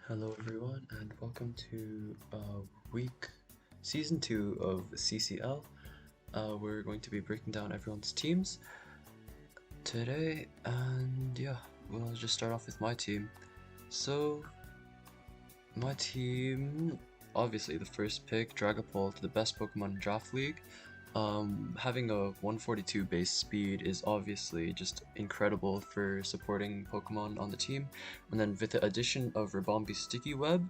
Hello everyone and welcome to season 2 of CCL. We're going to be breaking down everyone's teams today, and yeah, we'll just start off with my team. So my team, obviously the first pick, Dragapult, the best Pokemon in Draft League. Having a 142 base speed is obviously just incredible for supporting Pokemon on the team. And then with the addition of Ribombee Sticky Web,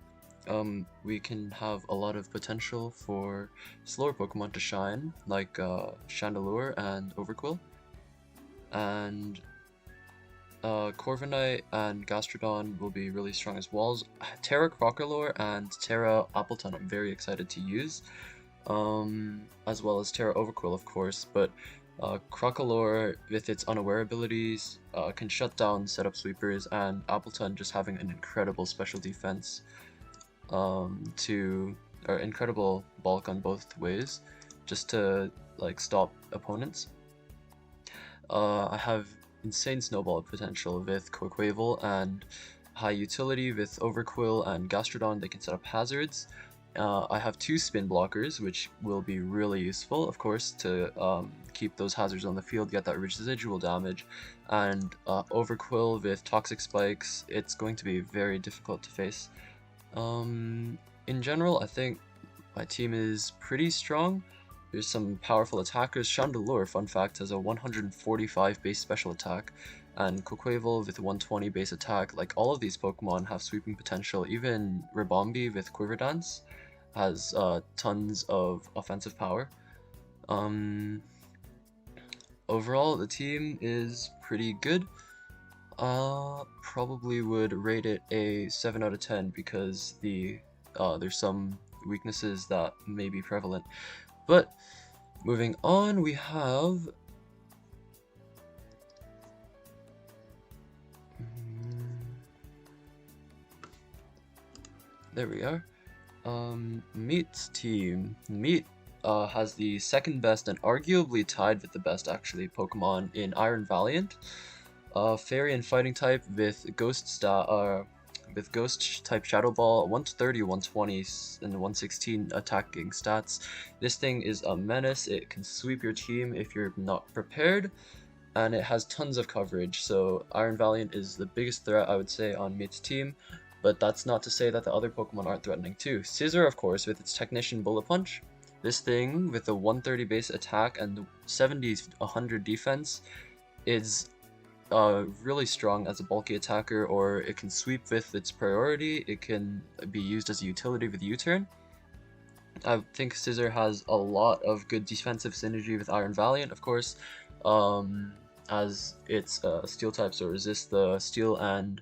we can have a lot of potential for slower Pokemon to shine, like Chandelure and Overqwil. And Corviknight and Gastrodon will be really strong as walls. Terra Crocalore and Terra Appleton I'm very excited to use. As well as Terra Overqwil, of course, but Crocalore, with its unaware abilities, can shut down setup sweepers, and Appleton just having an incredible special defense or incredible bulk on both ways, just to like stop opponents. I have insane snowball potential with Quaquaval and high utility with Overqwil and Gastrodon. They can set up hazards. I have 2 spin blockers, which will be really useful, of course, to keep those hazards on the field, get that residual damage. And Overqwil with toxic spikes, it's going to be very difficult to face. In general, I think my team is pretty strong. There's some powerful attackers. Chandelure, fun fact, has a 145 base special attack, and Quaquaval with a 120 base attack. Like, all of these Pokemon have sweeping potential. Even Ribombee with Quiver Dance has tons of offensive power. Overall, the team is pretty good. Probably would rate it a 7 out of 10 because there's some weaknesses that may be prevalent. But moving on, we have there we are. Mitt's team. Mitt has the second best and arguably tied with the best actually Pokemon in Iron Valiant. Fairy and Fighting type with Ghost type Shadow Ball, 130, 120, and 116 attacking stats. This thing is a menace. It can sweep your team if you're not prepared, and it has tons of coverage. So Iron Valiant is the biggest threat, I would say, on Mitt's team. But that's not to say that the other Pokemon aren't threatening too. Scissor, of course, with its Technician Bullet Punch. This thing, with a 130 base attack and 70-100 defense, is really strong as a bulky attacker, or it can sweep with its priority. It can be used as a utility with U-turn. I think Scissor has a lot of good defensive synergy with Iron Valiant, of course, as its steel type, so resist the steel and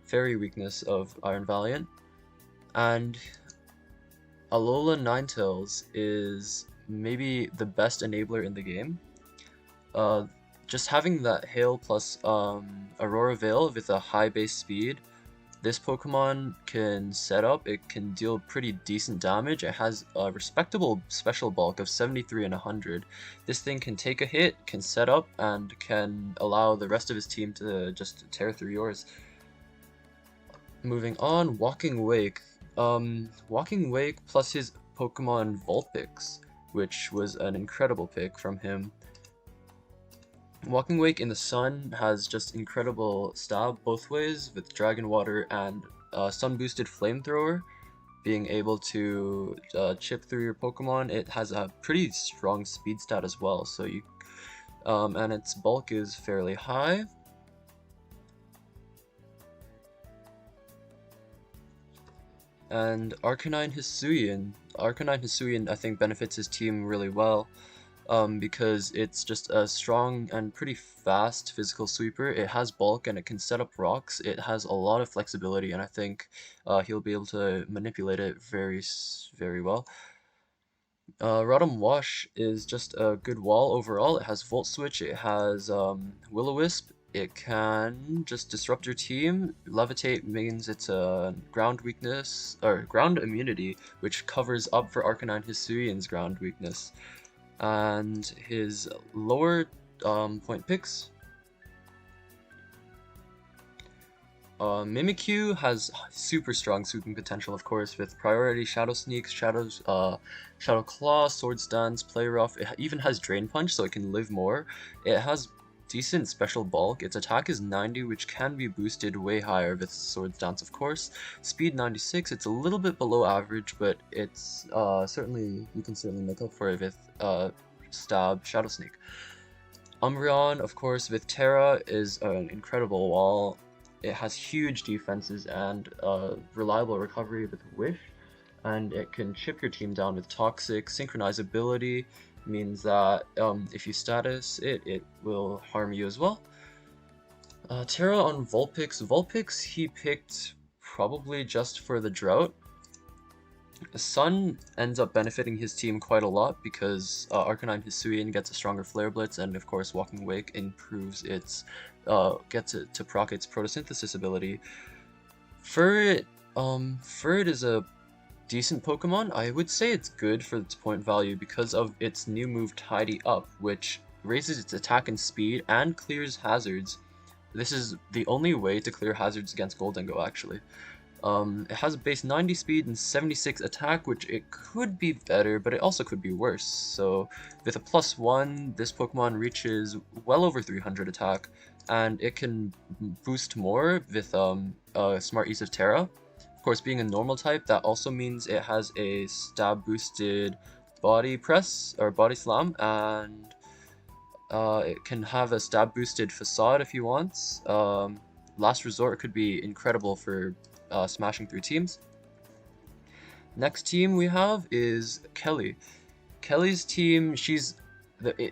fairy weakness of Iron Valiant. And Alola Ninetales is maybe the best enabler in the game. Just having that Hail plus Aurora Veil with a high base speed, this Pokemon can set up, it can deal pretty decent damage. It has a respectable special bulk of 73 and 100. This thing can take a hit, can set up, and can allow the rest of his team to just tear through yours. Moving on, Walking Wake. Walking Wake plus his Pokemon Vulpix, which was an incredible pick from him. Walking Wake in the sun has just incredible stab both ways with Dragon Water and Sun Boosted Flamethrower, being able to chip through your Pokemon. It has a pretty strong speed stat as well, so you and its bulk is fairly high. And Arcanine Hisuian. Arcanine Hisuian, I think, benefits his team really well. Because it's just a strong and pretty fast physical sweeper. It has bulk and it can set up rocks. It has a lot of flexibility, and I think he'll be able to manipulate it very, very well. Rotom Wash is just a good wall overall. It has Volt Switch, it has Will-O-Wisp, it can just disrupt your team. Levitate means it's a ground weakness, or ground immunity, which covers up for Arcanine Hisuian's ground weakness. And his lower point picks. Mimikyu has super strong sweeping potential, of course, with priority Shadow Sneaks, Shadow Claw, Sword Stance, Play Rough. It even has Drain Punch, so it can live more. It has decent special bulk. Its attack is 90, which can be boosted way higher with Sword Stance, of course. Speed 96. It's a little bit below average, but it's you can certainly make up for it with Stab, Shadow Sneak. Umbreon, of course, with Terra is an incredible wall. It has huge defenses and reliable recovery with Wish, and it can chip your team down with Toxic. Synchronizability means that if you status it, it will harm you as well. Terra on Vulpix. Vulpix he picked probably just for the drought. Sun ends up benefiting his team quite a lot because Arcanine Hisuian gets a stronger Flare Blitz, and of course Walking Wake improves its gets it to proc its photosynthesis ability. Furret is a decent Pokemon. I would say it's good for its point value because of its new move Tidy Up, which raises its attack and speed and clears hazards. This is the only way to clear hazards against Goldingo, actually. It has a base 90 speed and 76 attack, which it could be better, but it also could be worse. So with a +1, this Pokemon reaches well over 300 attack, and it can boost more with Smart Use of Terra. Of course, being a normal type, that also means it has a stab boosted body press or body slam, and it can have a stab boosted facade if you want. Last resort could be incredible for smashing through teams. Next team we have is Kelly. Kelly's team,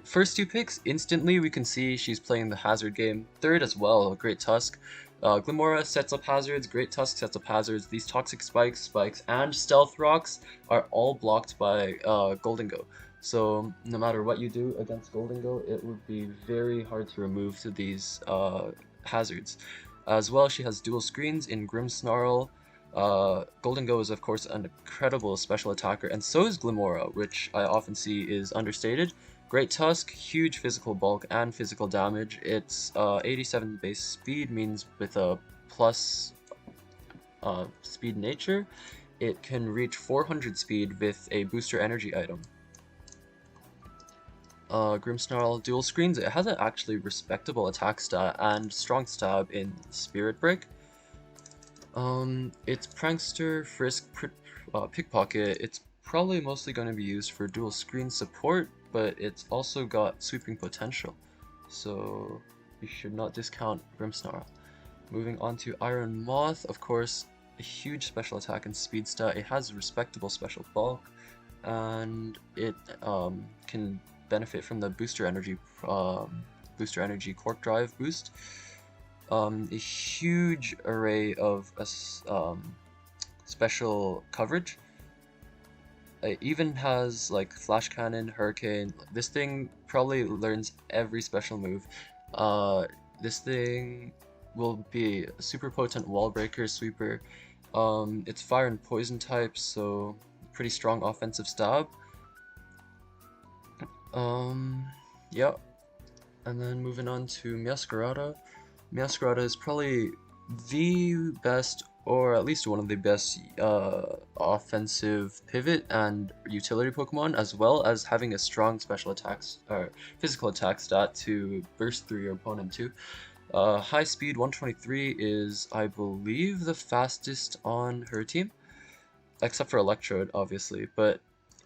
first two picks, instantly we can see she's playing the hazard game. Third as well, Great Tusk. Glimmora sets up hazards, Great Tusk sets up hazards. These Toxic Spikes, and Stealth Rocks are all blocked by Goldingo. So no matter what you do against Goldingo, it would be very hard to remove these hazards. As well, she has dual screens in Grimmsnarl. Goldingo is of course an incredible special attacker, and so is Glimmora, which I often see is understated. Great Tusk, huge physical bulk and physical damage. Its 87 base speed means with a plus speed nature, it can reach 400 speed with a booster energy item. Grimmsnarl dual screens. It has an actually respectable attack stat and strong stab in Spirit Break. It's Prankster, Frisk, Pickpocket. It's probably mostly going to be used for dual screen support, but it's also got sweeping potential, so you should not discount Grimmsnarl. Moving on to Iron Moth, of course, a huge special attack and speed stat. It has respectable special bulk, and it can benefit from the booster energy Cork Drive boost. A huge array of special coverage. It even has like Flash Cannon, Hurricane. This thing probably learns every special move. This thing will be a super potent wall breaker, sweeper. It's fire and poison type, so pretty strong offensive stab. Yeah. And then moving on to Meowscarada. Meowscarada is probably the best, or at least one of the best, offensive pivot and utility Pokemon, as well as having a strong special attacks or physical attack stat to burst through your opponent too. High speed 123 is, I believe, the fastest on her team, except for Electrode, obviously. But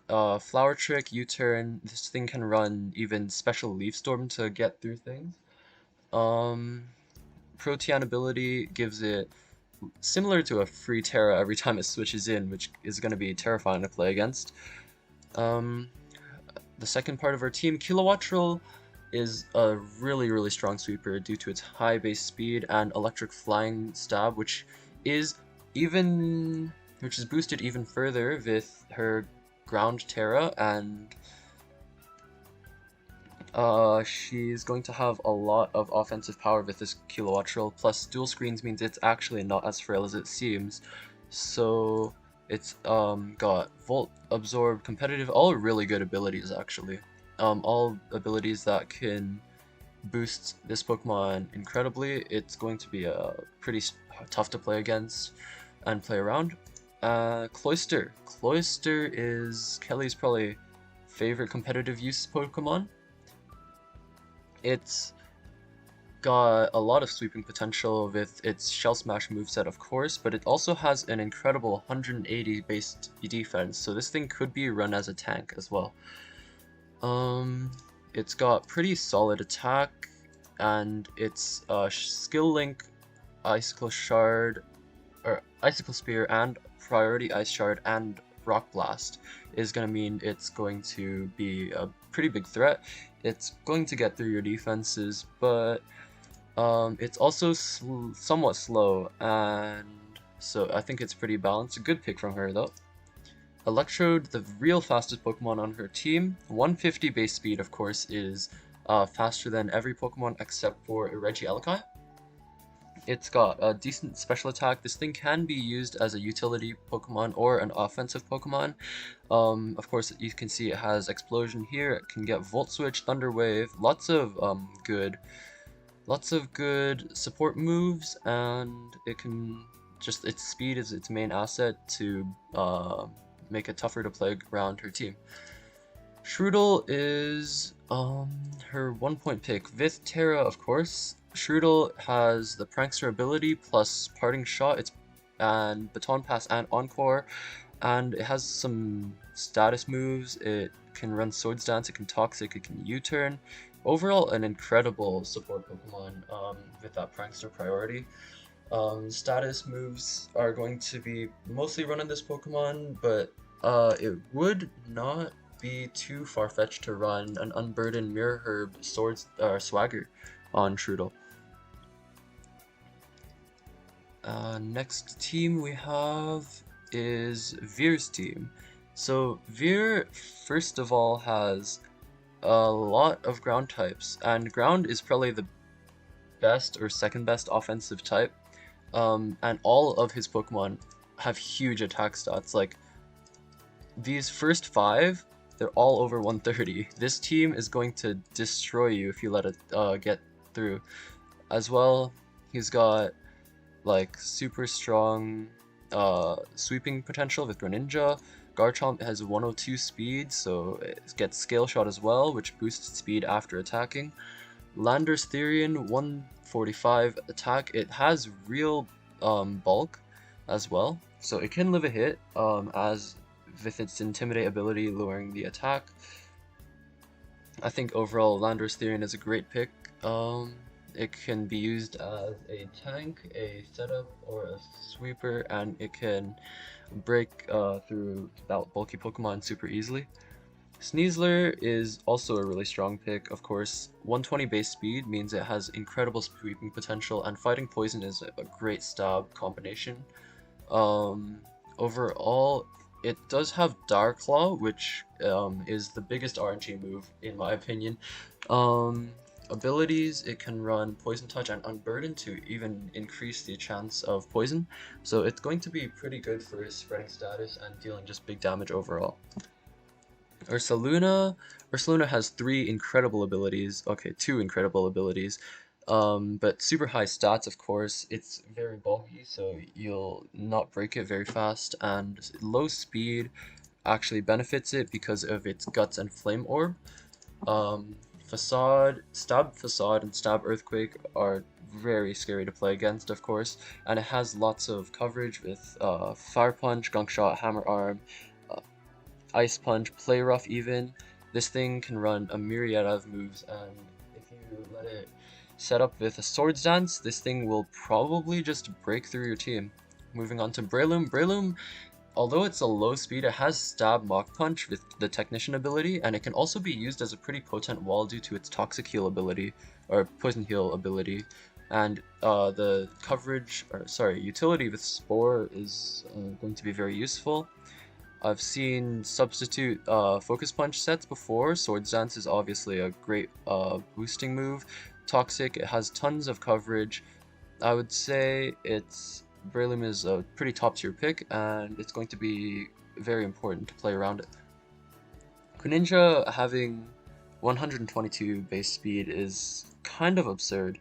Flower Trick, U-turn, this thing can run even Special Leaf Storm to get through things. Protean ability gives it similar to a free Terra every time it switches in, which is going to be terrifying to play against. The second part of our team, Kilowattrel, is a really strong sweeper due to its high base speed and electric flying stab, which is boosted even further with her ground Terra, and she's going to have a lot of offensive power with this Kilowattrel, plus dual screens means it's actually not as frail as it seems. So it's got Volt, Absorb, Competitive, all really good abilities actually. All abilities that can boost this Pokemon incredibly. It's going to be a pretty tough to play against and play around. Cloyster. Cloyster is Kelly's probably favorite competitive use Pokemon. It's got a lot of sweeping potential with its Shell Smash moveset, of course, but it also has an incredible 180 based defense, so this thing could be run as a tank as well. It's got pretty solid attack, and its skill link, Icicle Shard, or Icicle Spear, and Priority Ice Shard and Rock Blast is going to mean it's going to be a pretty big threat. It's going to get through your defenses, but it's also somewhat slow, and so I think it's pretty balanced. A good pick from her though. Electrode, the real fastest Pokemon on her team. 150 base speed, of course, is faster than every Pokemon except for Regieleki. It's got a decent special attack. This thing can be used as a utility Pokemon or an offensive Pokemon. Of course, you can see it has Explosion here. It can get Volt Switch, Thunder Wave, lots of good support moves, and it can just, its speed is its main asset to make it tougher to play around her team. Shroodle is her 1-point pick. With Terra, of course. Shroodle has the Prankster ability plus Parting Shot, and Baton Pass and Encore, and it has some status moves. It can run Swords Dance, it can Toxic, it can U-turn. Overall, an incredible support Pokemon with that Prankster priority. Status moves are going to be mostly run on this Pokemon, but it would not be too far-fetched to run an Unburdened Mirror Herb Swagger on Shroodle. Next team we have is Veer's team. So Veer, first of all, has a lot of ground types, and ground is probably the best or second best offensive type, and all of his Pokemon have huge attack stats. Like, these first 5, they're all over 130. This team is going to destroy you if you let it get through. As well, he's got like super strong sweeping potential with Greninja. Garchomp has 102 speed, so it gets Scale Shot as well, which boosts speed after attacking. Landorus Therian, 145 attack. It has real bulk as well, so it can live a hit as with its Intimidate ability lowering the attack. I think overall Landorus Therian is a great pick. It can be used as a tank, a setup, or a sweeper, and it can break through bulky Pokemon super easily. Sneasler is also a really strong pick, of course. 120 base speed means it has incredible sweeping potential, and Fighting Poison is a great stab combination. Overall, it does have Dark Claw, which is the biggest RNG move in my opinion. Abilities, it can run Poison Touch and Unburden to even increase the chance of poison, so it's going to be pretty good for his spreading status and dealing just big damage overall. Ursaluna has 3 incredible abilities, okay, 2 incredible abilities, but super high stats, of course. It's very bulky, so you'll not break it very fast, and low speed actually benefits it because of its Guts and Flame Orb. Stab Facade and Stab Earthquake are very scary to play against, of course, and it has lots of coverage with Fire Punch, Gunk Shot, Hammer Arm, Ice Punch, Play Rough even. This thing can run a myriad of moves, and if you let it set up with a Swords Dance, this thing will probably just break through your team. Moving on to Breloom. Breloom, although it's a low speed, it has Stab Mach Punch with the Technician ability, and it can also be used as a pretty potent wall due to its Toxic Heal ability, or Poison Heal ability. And the utility with Spore is going to be very useful. I've seen substitute Focus Punch sets before. Swords Dance is obviously a great boosting move. Toxic, it has tons of coverage. I would say Breloom is a pretty top tier pick, and it's going to be very important to play around it. Greninja having 122 base speed is kind of absurd.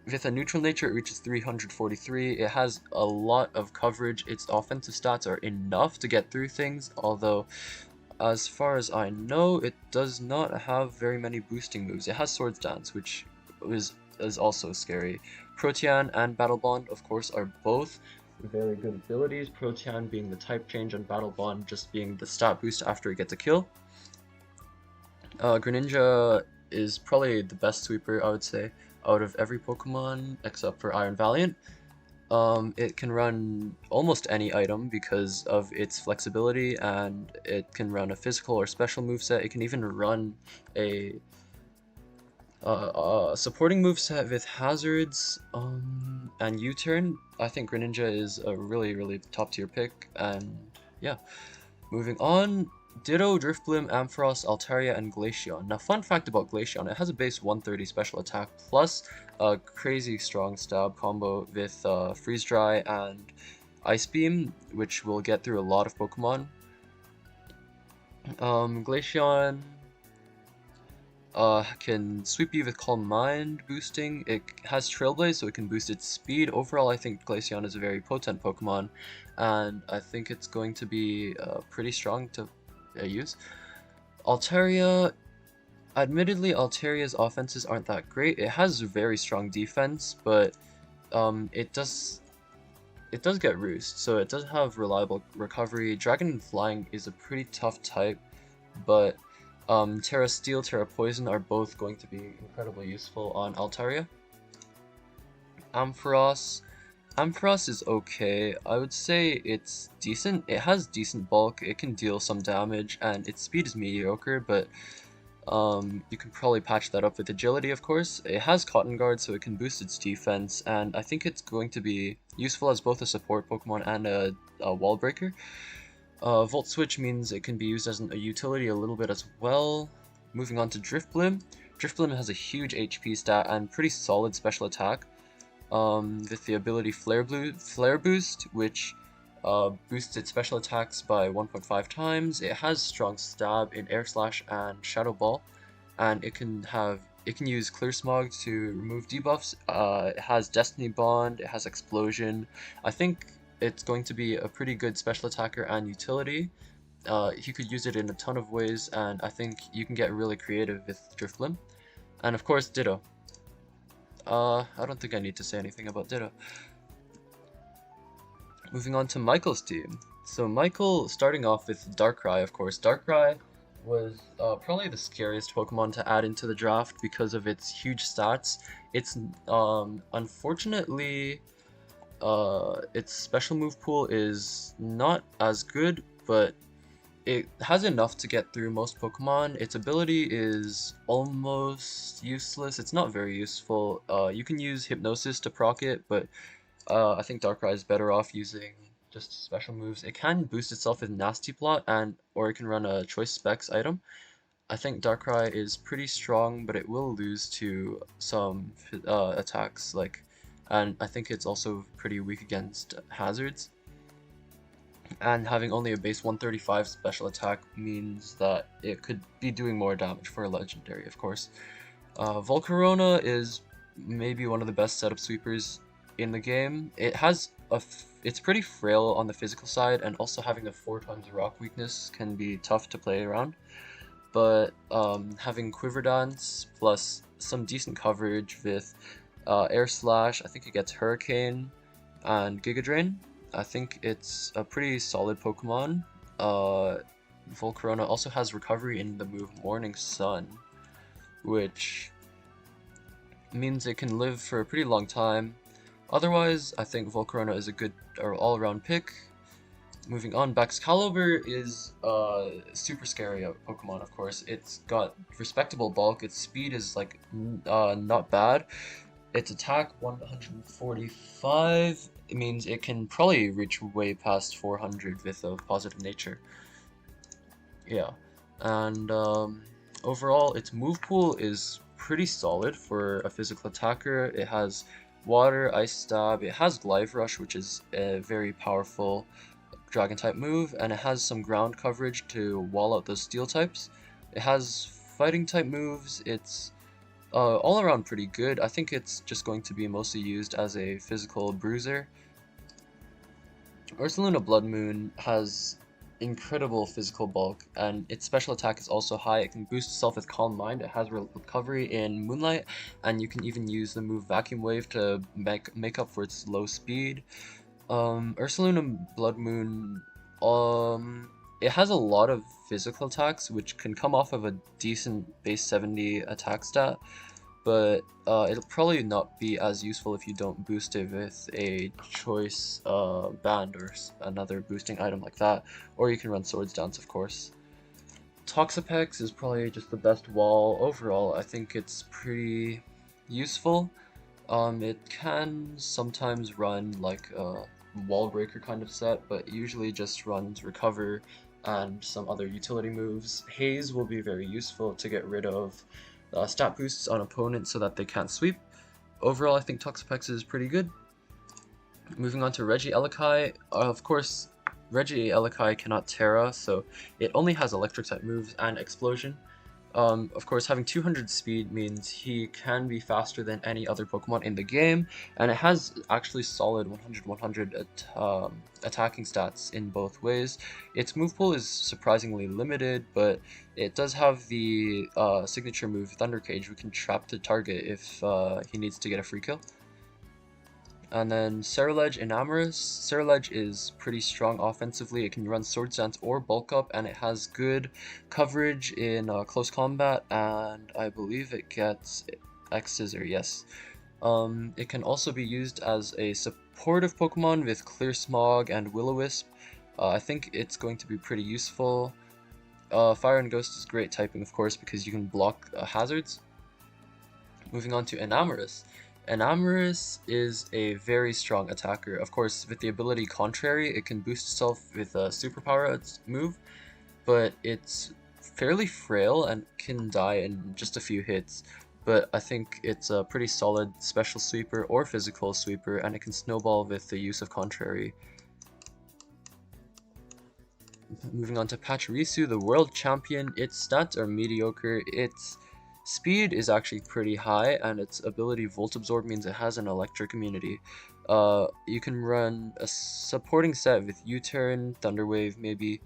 With a neutral nature, it reaches 343. It has a lot of coverage. Its offensive stats are enough to get through things, although as far as I know, it does not have very many boosting moves. It has Swords Dance, which is also scary. Protean and Battle Bond, of course, are both very good abilities. Protean being the type change and Battle Bond just being the stat boost after it gets a kill. Greninja is probably the best sweeper, I would say, out of every Pokemon except for Iron Valiant. It can run almost any item because of its flexibility, and it can run a physical or special moveset. It can even run a supporting moveset with hazards and U-turn. I think Greninja is a really top tier pick, and yeah. Moving on, Ditto, Drifblim, Ampharos, Altaria, and Glaceon. Now, fun fact about Glaceon, it has a base 130 special attack plus a crazy strong stab combo with Freeze Dry and Ice Beam, which will get through a lot of Pokemon. Glaceon can sweep you with Calm Mind boosting. It has Trailblaze, so it can boost its speed. Overall, I think Glaceon is a very potent Pokemon, and I think it's going to be pretty strong to use. Altaria, admittedly, Altaria's offenses aren't that great. It has very strong defense, but it does get Roost, so it does have reliable recovery. Dragon and Flying is a pretty tough type, but Terra Steel, Terra Poison are both going to be incredibly useful on Altaria. Ampharos is okay. I would say it's decent. It has decent bulk, it can deal some damage, and its speed is mediocre, but you can probably patch that up with agility, of course. It has Cotton Guard, so it can boost its defense, and I think it's going to be useful as both a support Pokemon and a wall breaker. Volt Switch means it can be used as a utility a little bit as well. Moving on to Drifblim. Drifblim has a huge HP stat and pretty solid special attack. With the ability Flare Boost, which boosts its special attacks by 1.5 times. It has strong stab in Air Slash and Shadow Ball, and it can use Clear Smog to remove debuffs. It has Destiny Bond, it has Explosion. I think it's going to be a pretty good special attacker and utility. You could use it in a ton of ways, and I think you can get really creative with Drifblim. And of course, Ditto. I don't think I need to say anything about Ditto. Moving on to Michael's team. So Michael, starting off with Darkrai, of course. Darkrai was probably the scariest Pokemon to add into the draft because of its huge stats. It's unfortunately its special move pool is not as good, but it has enough to get through most Pokemon. Its ability is almost useless. It's not very useful. You can use Hypnosis to proc it, but I think Darkrai is better off using just special moves. It can boost itself with Nasty Plot, or it can run a Choice Specs item. I think Darkrai is pretty strong, but it will lose to some attacks, and I think it's also pretty weak against hazards. And having only a base 135 special attack means that it could be doing more damage for a legendary, of course. Volcarona is maybe one of the best setup sweepers in the game. It's pretty frail on the physical side, and also having a 4 times rock weakness can be tough to play around. But having Quiver Dance plus some decent coverage with Air Slash, I think it gets Hurricane and Giga Drain. I think it's a pretty solid Pokemon. Volcarona also has recovery in the move Morning Sun, which means it can live for a pretty long time. Otherwise, I think Volcarona is a good all-around pick. Moving on, Baxcalibur is a super scary Pokemon, of course. It's got respectable bulk, its speed is not bad. Its attack 145, it means it can probably reach way past 400 with a positive nature. Yeah, and overall its move pool is pretty solid for a physical attacker. It has Water, Ice Stab, it has Glaive Rush, which is a very powerful Dragon type move, and it has some ground coverage to wall out those Steel types. It has Fighting type moves. Its All around pretty good. I think it's just going to be mostly used as a physical bruiser. Ursaluna Blood Moon has incredible physical bulk, and its special attack is also high. It can boost itself with Calm Mind. It has recovery in Moonlight, and you can even use the move Vacuum Wave to make up for its low speed. Ursaluna Blood Moon, it has a lot of physical attacks, which can come off of a decent base 70 attack stat, but it'll probably not be as useful if you don't boost it with a choice band or another boosting item like that, or you can run Swords Dance, of course. Toxapex is probably just the best wall overall. I think it's pretty useful. It can sometimes run like a wall breaker kind of set, but usually just runs Recover and some other utility moves. Haze will be very useful to get rid of stat boosts on opponents so that they can't sweep. Overall, I think Toxapex is pretty good. Moving on to Regieleki, of course, Regieleki cannot Terra, so it only has electric type moves and Explosion. Of course, having 200 speed means he can be faster than any other Pokemon in the game, and it has actually solid 100-100 attacking stats in both ways. Its move pool is surprisingly limited, but it does have the signature move Thunder Cage, which can trap the target if he needs to get a free kill. And then Ceruledge Enamorous. Ceruledge is pretty strong offensively. It can run Swords Dance or Bulk Up, and it has good coverage in close combat, and I believe it gets X-Scissor, yes. It can also be used as a supportive Pokemon with Clear Smog and Will-O-Wisp. I think it's going to be pretty useful. Fire and Ghost is great typing, of course, because you can block hazards. Moving on to Enamorous. Enamorous is a very strong attacker. Of course, with the ability Contrary, it can boost itself with a superpower move, but it's fairly frail and can die in just a few hits. But I think it's a pretty solid special sweeper or physical sweeper, and it can snowball with the use of Contrary. Moving on to Pachirisu, the world champion. Its stats are mediocre. Its speed is actually pretty high, and its ability Volt Absorb means it has an electric immunity. You can run a supporting set with U-Turn, Thunder Wave maybe,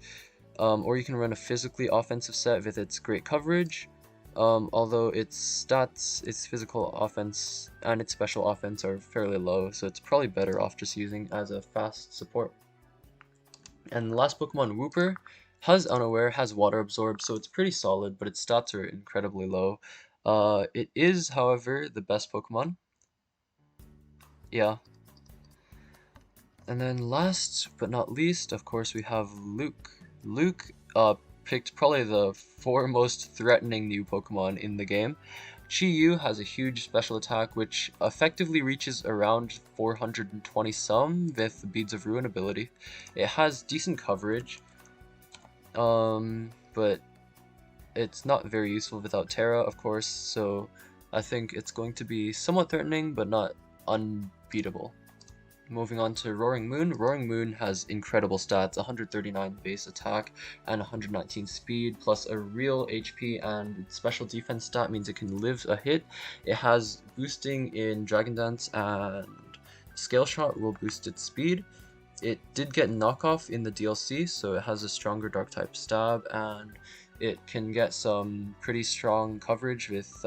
or you can run a physically offensive set with its great coverage. Although its stats, its physical offense and its special offense are fairly low, so it's probably better off just using as a fast support. And the last Pokemon, Wooper, has Unaware, has Water Absorb, so it's pretty solid, but its stats are incredibly low. It is, however, the best Pokemon. Yeah. And then last but not least, of course, we have Luke. Luke picked probably the 4 most threatening new Pokemon in the game. Keliyu has a huge special attack which effectively reaches around 420 some with the Beads of Ruin ability. It has decent coverage, but it's not very useful without Terra, of course, so I think it's going to be somewhat threatening but not unbeatable. Moving on to Roaring Moon. Roaring Moon has incredible stats, 139 base attack and 119 speed, plus a real HP, and its special defense stat means it can live a hit. It has boosting in Dragon Dance, and Scale Shot will boost its speed. It did get knockoff in the DLC, so it has a stronger dark type stab, and it can get some pretty strong coverage with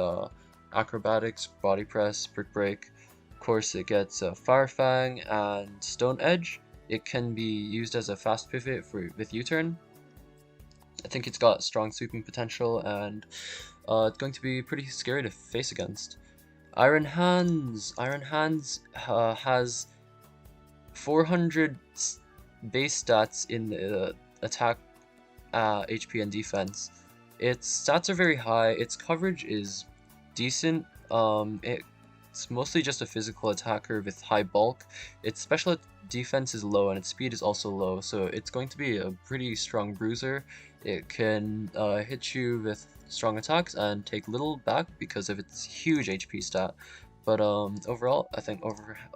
acrobatics, body press, brick break. Of course, it gets Fire Fang and Stone Edge. It can be used as a fast pivot with U-Turn. I think it's got strong sweeping potential, and it's going to be pretty scary to face against. Iron Hands. Iron Hands has 400 base stats in the attack, HP, and defense. Its stats are very high. Its coverage is decent. It's mostly just a physical attacker with high bulk. Its special defense is low and its speed is also low, so it's going to be a pretty strong bruiser. It can hit you with strong attacks and take little back because of its huge HP stat. But overall, I think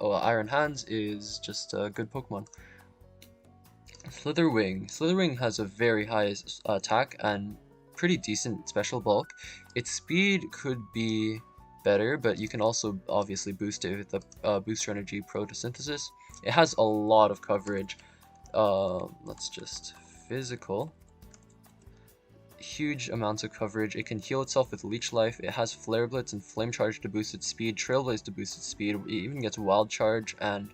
Iron Hands is just a good Pokemon. Slitherwing. Slitherwing has a very high attack and pretty decent special bulk. Its speed could be better, but you can also obviously boost it with the booster energy photosynthesis. It has a lot of coverage. Let's just physical. Huge amounts of coverage. It can heal itself with Leech Life. It has Flare Blitz and Flame Charge to boost its speed, Trailblaze to boost its speed. It even gets Wild Charge and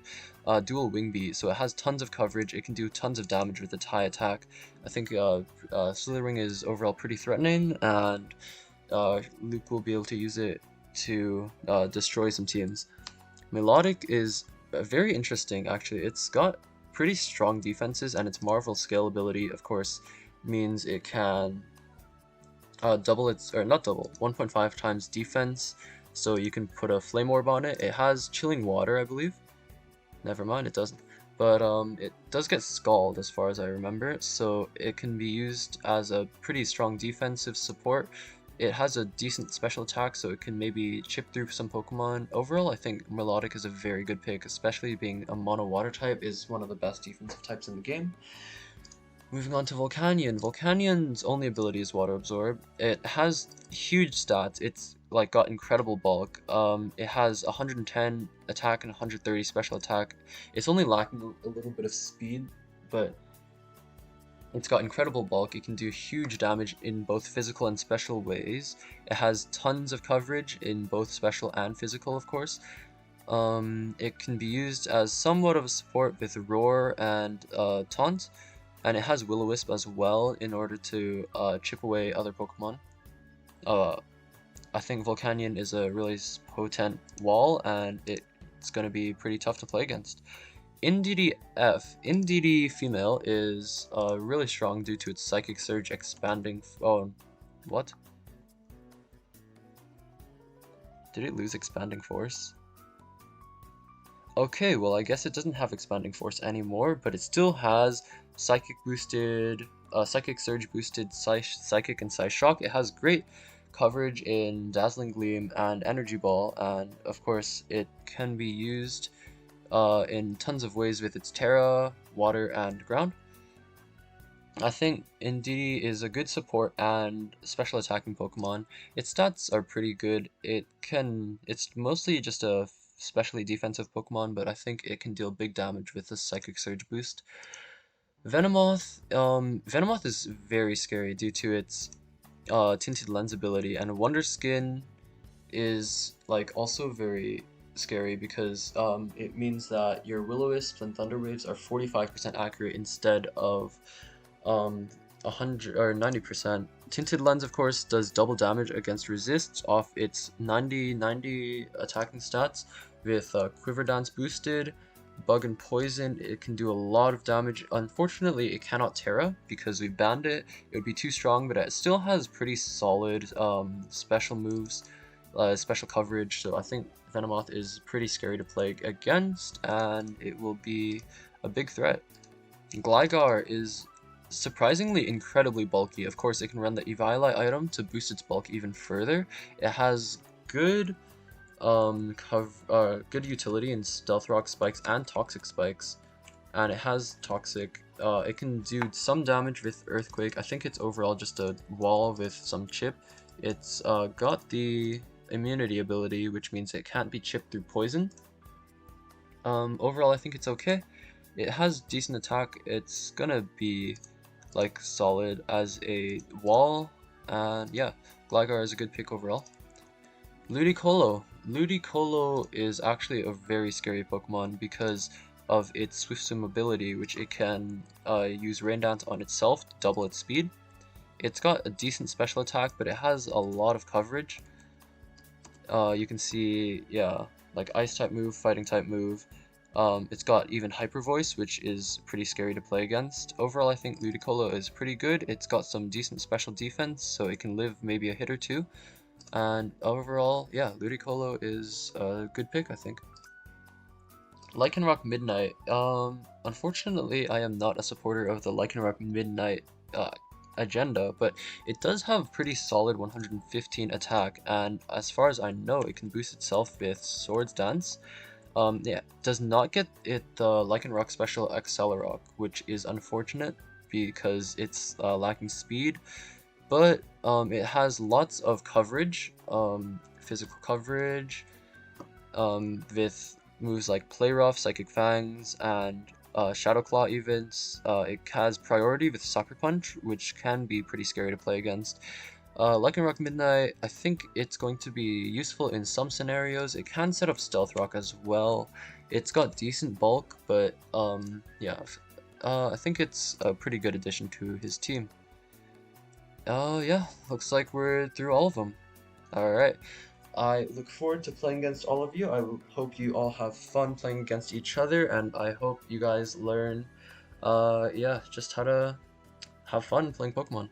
Dual Wing Beat, so it has tons of coverage. It can do tons of damage with its high attack. I think Slitherwing is overall pretty threatening, and Luke will be able to use it to destroy some teams. Melodic is very interesting, actually. It's got pretty strong defenses, and its Marvel scalability, of course, means it can double its, or not double, 1.5 times defense, so you can put a Flame Orb on it. It has Chilling Water, I believe. Never mind, it doesn't. But it does get Scald, as far as I remember, so it can be used as a pretty strong defensive support. It has a decent special attack, so it can maybe chip through some Pokemon. Overall, I think Melodic is a very good pick, especially being a mono water type is one of the best defensive types in the game. Moving on to Volcanion. Volcanion's only ability is Water Absorb. It has huge stats. It's like got incredible bulk. It has 110 attack and 130 special attack. It's only lacking a little bit of speed, but it's got incredible bulk. It can do huge damage in both physical and special ways. It has tons of coverage in both special and physical, of course. It can be used as somewhat of a support with Roar and Taunt. And it has Will-O-Wisp as well in order to chip away other Pokemon. I think Volcanion is a really potent wall, and it's going to be pretty tough to play against. Indeedee female is really strong due to its Psychic Surge expanding. Oh, what? Did it lose Expanding Force? Okay, well, I guess it doesn't have Expanding Force anymore, but it still has Psychic boosted, Psychic Surge boosted Psychic and Psyshock. It has great coverage in Dazzling Gleam and Energy Ball, and of course it can be used in tons of ways with its Terra, Water, and Ground. I think Indeedee is a good support and special attacking Pokemon. Its stats are pretty good. It's mostly just a specially defensive Pokemon, but I think it can deal big damage with the Psychic Surge boost. Venomoth is very scary due to its Tinted Lens ability, and Wonder Skin is like also very scary because it means that your Will-O-Wisps and Thunder Waves are 45% accurate instead of 100 or 90%. Tinted Lens, of course, does double damage against resists off its 90 attacking stats with Quiver Dance boosted. Bug and Poison, it can do a lot of damage. Unfortunately, it cannot Terra because we banned it. It would be too strong, but it still has pretty solid special moves, special coverage, so I think Venomoth is pretty scary to play against, and it will be a big threat. Gligar is surprisingly incredibly bulky. Of course, it can run the Eviolite item to boost its bulk even further. It has good good utility in Stealth Rock Spikes and Toxic Spikes, and it has Toxic. It can do some damage with Earthquake. I think it's overall just a wall with some chip. It's got the immunity ability, which means it can't be chipped through poison. Overall, I think it's okay. It has decent attack. It's gonna be like solid as a wall, and yeah, Gligar is a good pick overall. Ludicolo. Ludicolo is actually a very scary Pokemon because of its Swift Swim ability, which it can use Rain Dance on itself to double its speed. It's got a decent special attack, but it has a lot of coverage. You can see, yeah, like Ice type move, Fighting type move. It's got even Hyper Voice, which is pretty scary to play against. Overall, I think Ludicolo is pretty good. It's got some decent special defense, so it can live maybe a hit or two. And overall, yeah, Ludicolo is a good pick, I think. Lycanroc Midnight. Unfortunately, I am not a supporter of the Lycanroc Midnight agenda, but it does have pretty solid 115 attack, and as far as I know, it can boost itself with Swords Dance. Yeah, does not get it the Lycanroc special Accelerock, which is unfortunate because it's lacking speed. But it has lots of coverage, physical coverage, with moves like Play Rough, Psychic Fangs, and Shadow Claw events. It has priority with Sucker Punch, which can be pretty scary to play against. Lycan Rock Midnight, I think it's going to be useful in some scenarios. It can set up Stealth Rock as well. It's got decent bulk, but yeah, I think it's a pretty good addition to his team. Yeah, looks like we're through all of them. Alright, I look forward to playing against all of you. I hope you all have fun playing against each other, and I hope you guys learn, yeah, just how to have fun playing Pokemon.